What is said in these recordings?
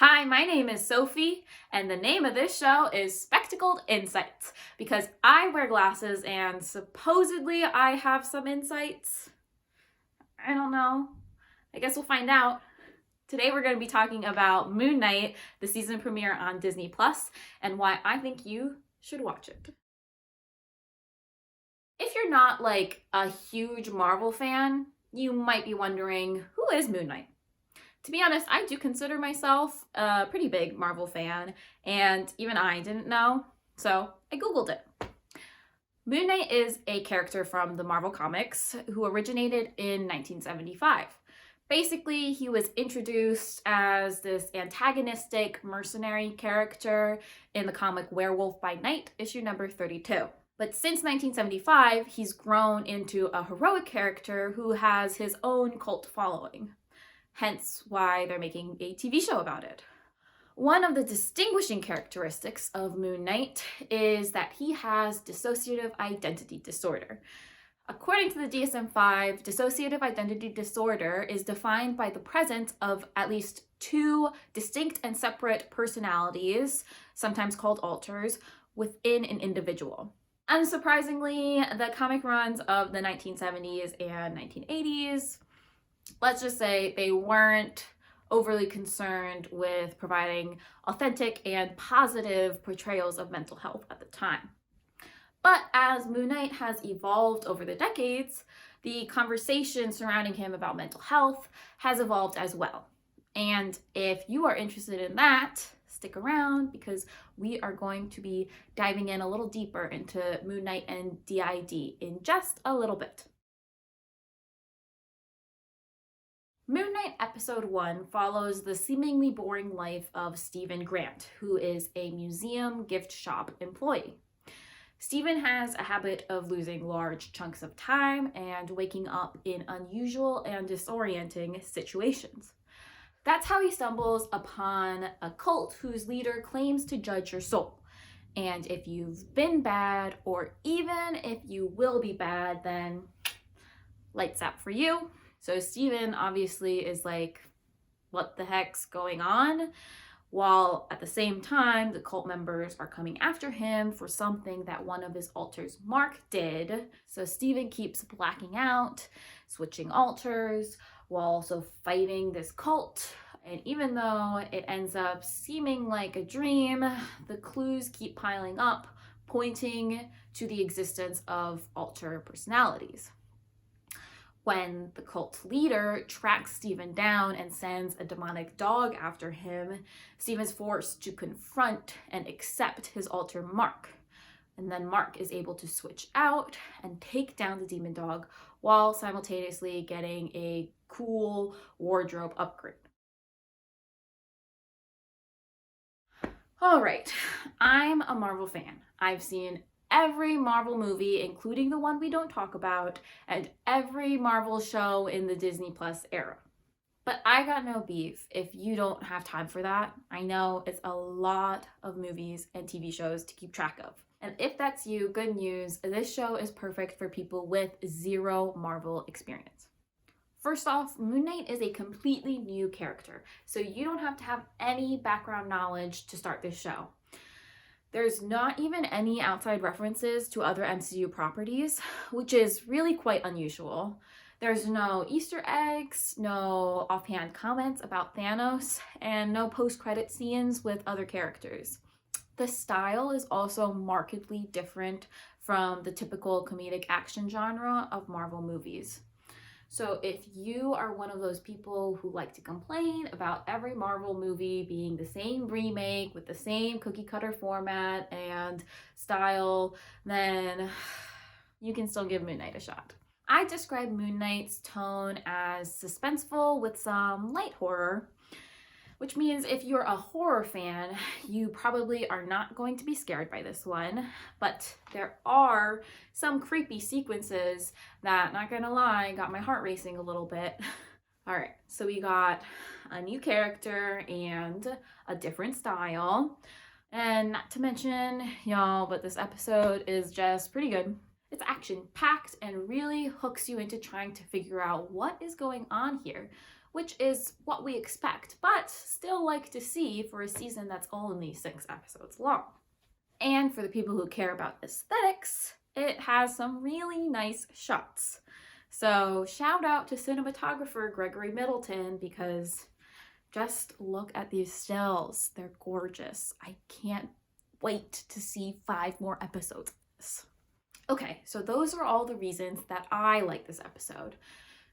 Hi, my name is Sophie, and the name of this show is Spectacled Insights because I wear glasses and supposedly I have some insights. I don't know. I guess we'll find out. Today we're going to be talking about Moon Knight, the season premiere on Disney Plus, and why I think you should watch it. If you're not like a huge Marvel fan, you might be wondering, who is Moon Knight? To be honest, I do consider myself a pretty big Marvel fan, and even I didn't know, so I Googled it. Moon Knight is a character from the Marvel Comics who originated in 1975. Basically, he was introduced as this antagonistic mercenary character in the comic Werewolf by Night, issue number 32. But since 1975, he's grown into a heroic character who has his own cult following. Hence why they're making a TV show about it. One of the distinguishing characteristics of Moon Knight is that he has dissociative identity disorder. According to the DSM-5, dissociative identity disorder is defined by the presence of at least two distinct and separate personalities, sometimes called alters, within an individual. Unsurprisingly, the comic runs of the 1970s and 1980s, let's just say they weren't overly concerned with providing authentic and positive portrayals of mental health at the time. But as Moon Knight has evolved over the decades, the conversation surrounding him about mental health has evolved as well. And if you are interested in that, stick around because we are going to be diving in a little deeper into Moon Knight and DID in just a little bit. Moon Knight Episode 1 follows the seemingly boring life of Stephen Grant, who is a museum gift shop employee. Stephen has a habit of losing large chunks of time and waking up in unusual and disorienting situations. That's how he stumbles upon a cult whose leader claims to judge your soul. And if you've been bad, or even if you will be bad, then lights out for you. So Stephen obviously is like, what the heck's going on? While at the same time, the cult members are coming after him for something that one of his alters, Mark, did. So Stephen keeps blacking out, switching alters, while also fighting this cult. And even though it ends up seeming like a dream, the clues keep piling up, pointing to the existence of alter personalities. When the cult leader tracks Stephen down and sends a demonic dog after him, Stephen's forced to confront and accept his alter Mark. And then Mark is able to switch out and take down the demon dog while simultaneously getting a cool wardrobe upgrade. All right, I'm a Marvel fan. I've seen every Marvel movie, including the one we don't talk about, and every Marvel show in the Disney Plus era. But I got no beef if you don't have time for that. I know it's a lot of movies and TV shows to keep track of. And if that's you, good news, this show is perfect for people with zero Marvel experience. First off, Moon Knight is a completely new character, so you don't have to have any background knowledge to start this show. There's not even any outside references to other MCU properties, which is really quite unusual. There's no Easter eggs, no offhand comments about Thanos, and no post-credit scenes with other characters. The style is also markedly different from the typical comedic action genre of Marvel movies. So if you are one of those people who like to complain about every Marvel movie being the same remake with the same cookie cutter format and style, then you can still give Moon Knight a shot. I describe Moon Knight's tone as suspenseful with some light horror, which means if you're a horror fan, you probably are not going to be scared by this one, but there are some creepy sequences that, not gonna lie, got my heart racing a little bit. All right, so we got a new character and a different style, and not to mention, y'all, but this episode is just pretty good. It's action-packed and really hooks you into trying to figure out what is going on here. which is what we expect, but still like to see for a season that's only 6 episodes long. And for the people who care about aesthetics, it has some really nice shots. So shout out to cinematographer Gregory Middleton, because just look at these stills. They're gorgeous. I can't wait to see 5 more episodes of this. Okay, so those are all the reasons that I like this episode.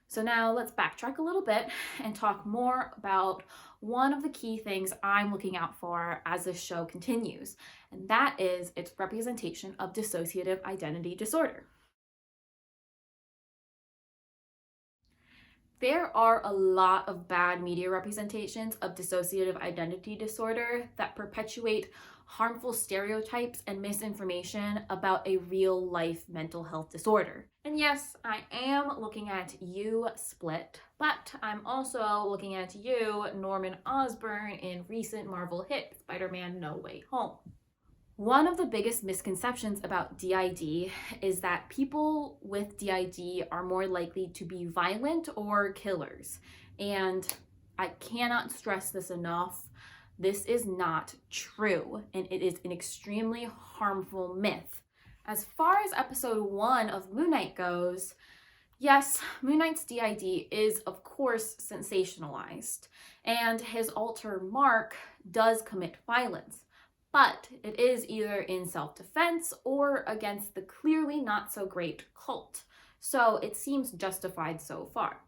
So now let's backtrack a little bit and talk more about one of the key things I'm looking out for as this show continues, and that is its representation of dissociative identity disorder. There are a lot of bad media representations of dissociative identity disorder that perpetuate harmful stereotypes and misinformation about a real-life mental health disorder. And yes, I am looking at you, Split, but I'm also looking at you, Norman Osborn, in recent Marvel hit Spider-Man No Way Home. One of the biggest misconceptions about DID is that people with DID are more likely to be violent or killers. And I cannot stress this enough. This is not true, and it is an extremely harmful myth. As far as episode 1 of Moon Knight goes, yes, Moon Knight's DID is of course sensationalized, and his alter Mark does commit violence. But it is either in self-defense or against the clearly not so great cult, so it seems justified so far.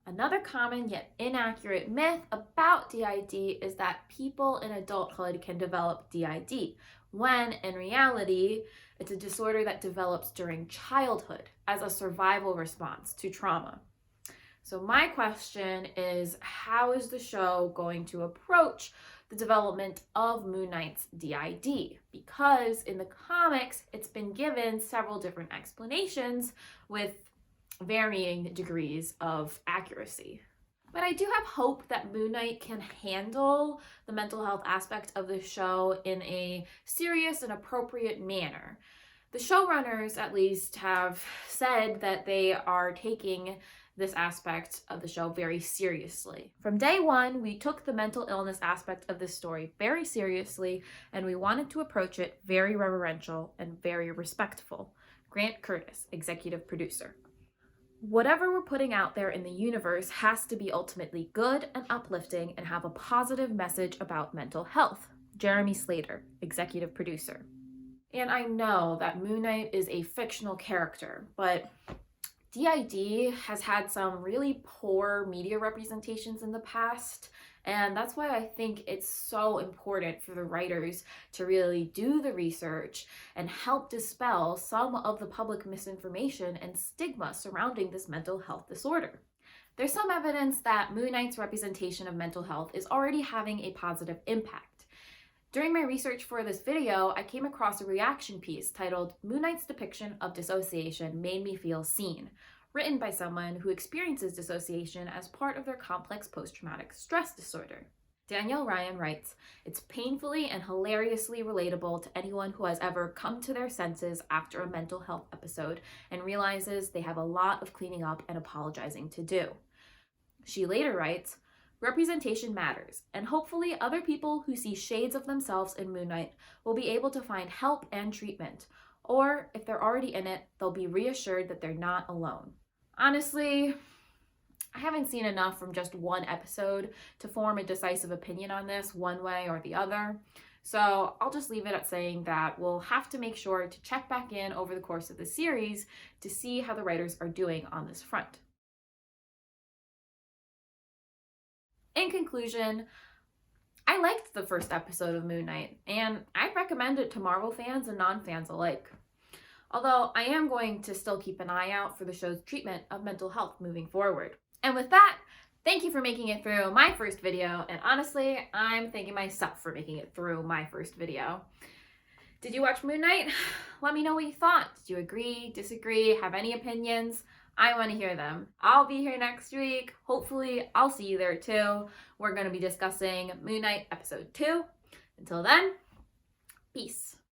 Another common yet inaccurate myth about DID is that people in adulthood can develop DID, when in reality, it's a disorder that develops during childhood as a survival response to trauma. So my question is, how is the show going to approach the development of Moon Knight's DID? Because in the comics, it's been given several different explanations with varying degrees of accuracy. But I do have hope that Moon Knight can handle the mental health aspect of the show in a serious and appropriate manner. The showrunners, at least, have said that they are taking this aspect of the show very seriously. From day one, we took the mental illness aspect of this story very seriously, and we wanted to approach it very reverential and very respectful. Grant Curtis, executive producer. Whatever we're putting out there in the universe has to be ultimately good and uplifting and have a positive message about mental health. Jeremy Slater, executive producer. And I know that Moon Knight is a fictional character, but DID has had some really poor media representations in the past, and that's why I think it's so important for the writers to really do the research and help dispel some of the public misinformation and stigma surrounding this mental health disorder. There's some evidence that Moon Knight's representation of mental health is already having a positive impact. During my research for this video, I came across a reaction piece titled "Moon Knight's depiction of dissociation made me feel seen," written by someone who experiences dissociation as part of their complex post-traumatic stress disorder. Danielle Ryan writes, "It's painfully and hilariously relatable to anyone who has ever come to their senses after a mental health episode and realizes they have a lot of cleaning up and apologizing to do." She later writes, "Representation matters, and hopefully other people who see shades of themselves in Moon Knight will be able to find help and treatment, or if they're already in it, they'll be reassured that they're not alone." Honestly, I haven't seen enough from just one episode to form a decisive opinion on this one way or the other, so I'll just leave it at saying that we'll have to make sure to check back in over the course of the series to see how the writers are doing on this front. In conclusion, I liked the first episode of Moon Knight, and I'd recommend it to Marvel fans and non-fans alike. Although I am going to still keep an eye out for the show's treatment of mental health moving forward. And with that, thank you for making it through my first video, and honestly, I'm thanking myself for making it through my first video. Did you watch Moon Knight? Let me know what you thought. Did you agree, disagree, have any opinions? I want to hear them. I'll be here next week. Hopefully, I'll see you there too. We're going to be discussing Moon Knight episode 2. Until then, peace.